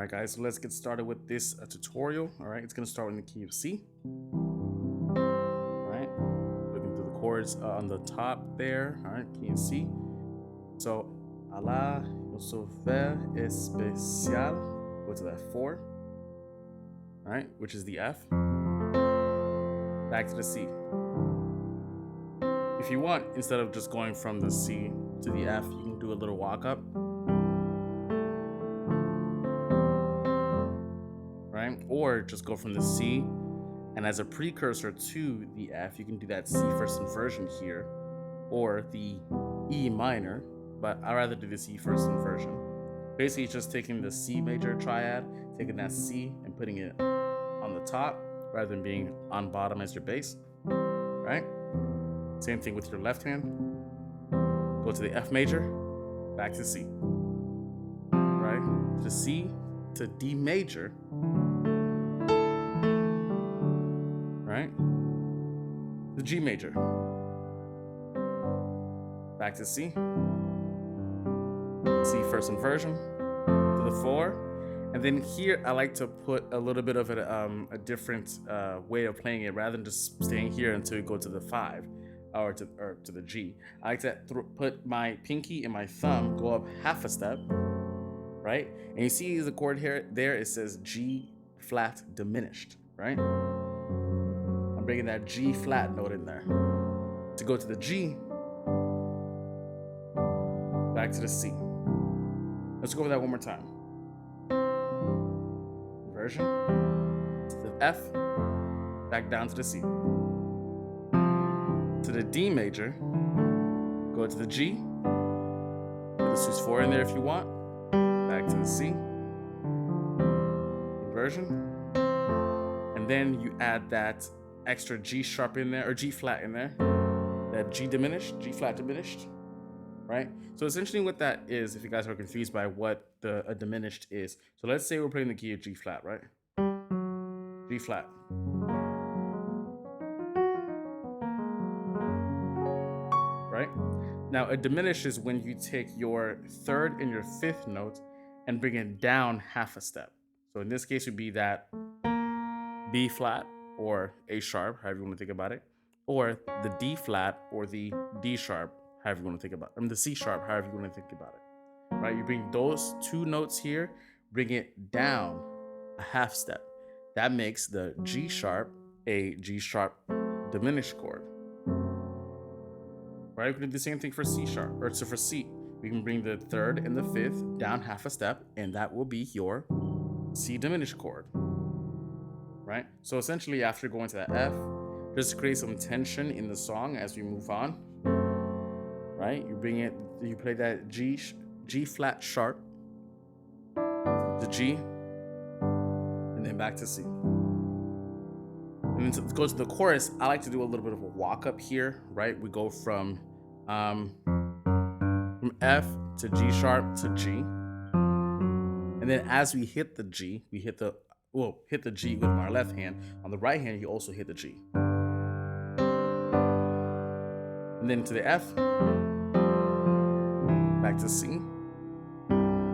Alright guys, so let's get started with this tutorial. Alright, it's gonna start in the key of C. Alright, looking through the chords on the top there. Alright, key in C. So, Yon Sauveur, especial. Go to that 4. Alright, which is the F. Back to the C. If you want, instead of just going from the C to the F, you can do a little walk up. Right? Or just go from the C, and as a precursor to the F, you can do that C first inversion here, or the E minor, but I'd rather do the C first inversion. Basically, it's just taking the C major triad, taking that C and putting it on the top, rather than being on bottom as your bass, right? Same thing with your left hand. Go to the F major, back to C, right? To C, to D major, right? The G major, back to C, C first inversion, to the 4, and then here I like to put a little bit of a different way of playing it, rather than just staying here until you go to the 5 or to the G. I like to put my pinky and my thumb go up half a step, right? And you see the chord here, there it says G flat diminished, right? I'm bringing that G flat note in there. To go to the G, back to the C. Let's go over that one more time. Inversion, to the F, back down to the C. To the D major, go to the G, put the sus4 in there if you want, back to the C, inversion, and then you add that extra G sharp in there, or G flat in there, that G diminished, G flat diminished, right? So essentially what that is, if you guys are confused by what a diminished is, so let's say we're playing the key of G flat, right? G flat. Right? Now, a diminished is when you take your 3rd and your 5th note and bring it down half a step. So in this case, it would be that B flat or A sharp, however you want to think about it, or the D flat or the D sharp, however you want to think about it, the C sharp, however you want to think about it. Right? You bring those 2 notes here, bring it down a half step. That makes the G sharp a G sharp diminished chord. Right, we can do the same thing for C sharp, or so for C. We can bring the 3rd and the 5th down half a step, and that will be your C diminished chord. Right? So essentially, after going to that F, just create some tension in the song as we move on. Right? You bring it, you play that G flat sharp, the G, and then back to C. And then to go to the chorus, I like to do a little bit of a walk up here, right? We go from F to G sharp to G. And then as we hit the G, we hit the G with our left hand. On the right hand, you also hit the G. And then to the F, back to C,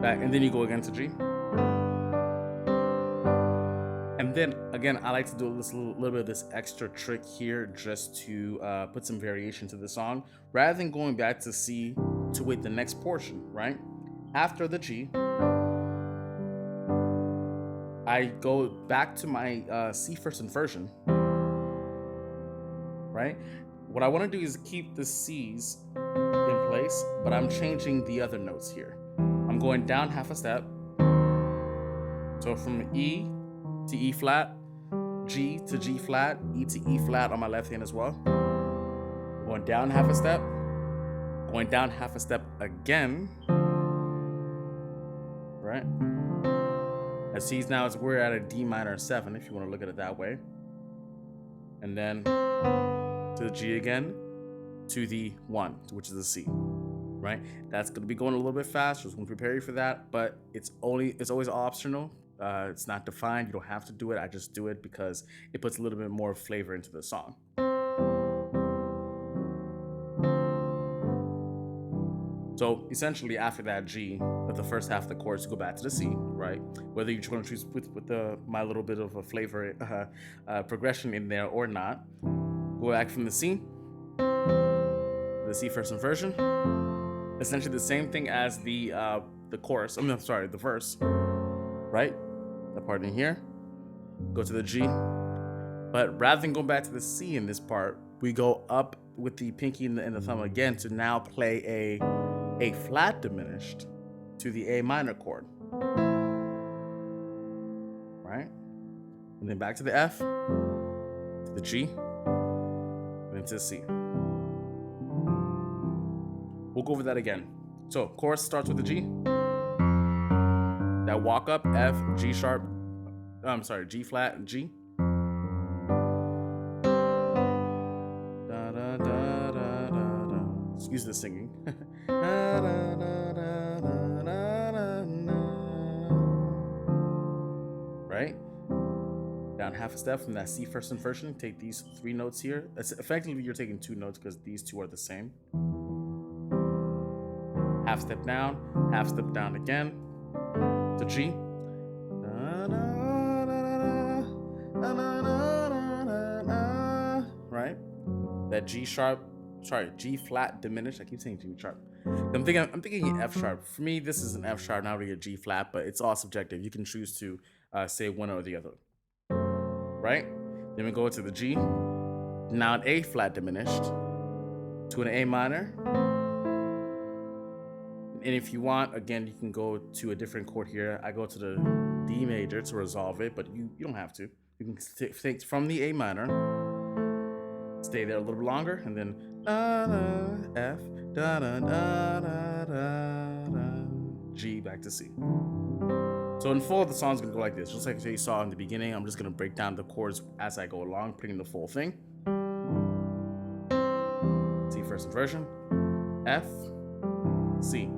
back, and then you go again to G. And then again, I like to do this little bit of this extra trick here just to put some variation to the song, rather than going back to C to wait the next portion, right? After the G, I go back to my C first inversion, right? What I want to do is keep the C's in place, but I'm changing the other notes here. I'm going down half a step. So from E to E flat, G to G flat, E to E flat on my left hand as well. Going down half a step, going down half a step again, right? As C's now, we're at a D minor 7, if you want to look at it that way. And then to the G again, to the 1, which is the C, right? That's going to be going a little bit faster, so I'm going to prepare you for that, but it's always optional. It's not defined. You don't have to do it. I just do it because it puts a little bit more flavor into the song. So essentially, after that G, with the first half of the chorus, you go back to the C, right? Whether you're going to choose with my little bit of a flavor progression in there or not, go back from the C first inversion. Essentially the same thing as the chorus. I'm sorry, the verse, right? That part in here. Go to the G, but rather than going back to the C in this part, we go up with the pinky and the thumb again to now play a flat diminished to the A minor chord, right? And then back to the F, to the G, and then to the C. We'll go over that again. So chorus starts with the G. That walk up, F, G sharp, G flat, and G. Da, da, da, da, da, da. Excuse the singing. Da, da, da, da, da, da, da. Right? Down half a step from that C first inversion, take these 3 notes here. That's effectively you're taking 2 notes because these 2 are the same. Half step down again to G. Right? That G sharp, G flat diminished. I keep saying G sharp. I'm thinking F sharp. For me, this is an F sharp, not really a G flat, but it's all subjective. You can choose to say one or the other. Right? Then we go to the G. Now an A flat diminished to an A minor. And if you want, again, you can go to a different chord here. I go to the D major to resolve it, but you don't have to. You can take from the A minor, stay there a little bit longer, and then da, da, F, da, da, da, da, da, da, G, back to C. So in full, the song's gonna go like this. Just like you saw in the beginning, I'm just gonna break down the chords as I go along, putting the full thing. C first inversion, F, C.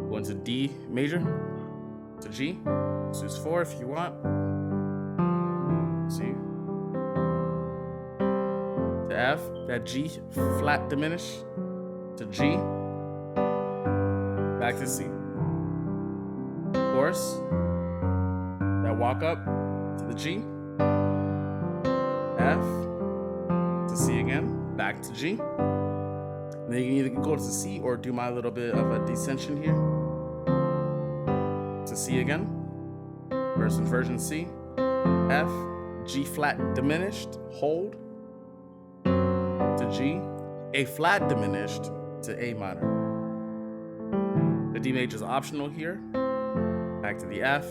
Go into D major, to G, sus 4 if you want, C, to F, that G flat diminish, to G, back to C. Chorus, that walk up to the G, F, to C again, back to G. And then you can either go to C or do my little bit of a descension here. To C again. First inversion C. F. G flat diminished. Hold. To G. A flat diminished to A minor. The D major is optional here. Back to the F.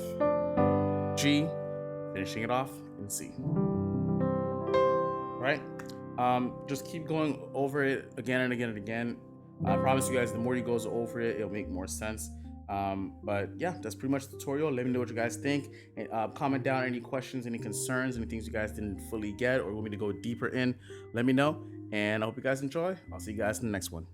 G. Finishing it off in C. Right? Just keep going over it again and again and again. I promise you guys, the more you goes over it, it'll make more sense. But yeah, that's pretty much the tutorial. Let me know what you guys think. And, comment down any questions, any concerns, any things you guys didn't fully get or want me to go deeper in. Let me know. And I hope you guys enjoy. I'll see you guys in the next one.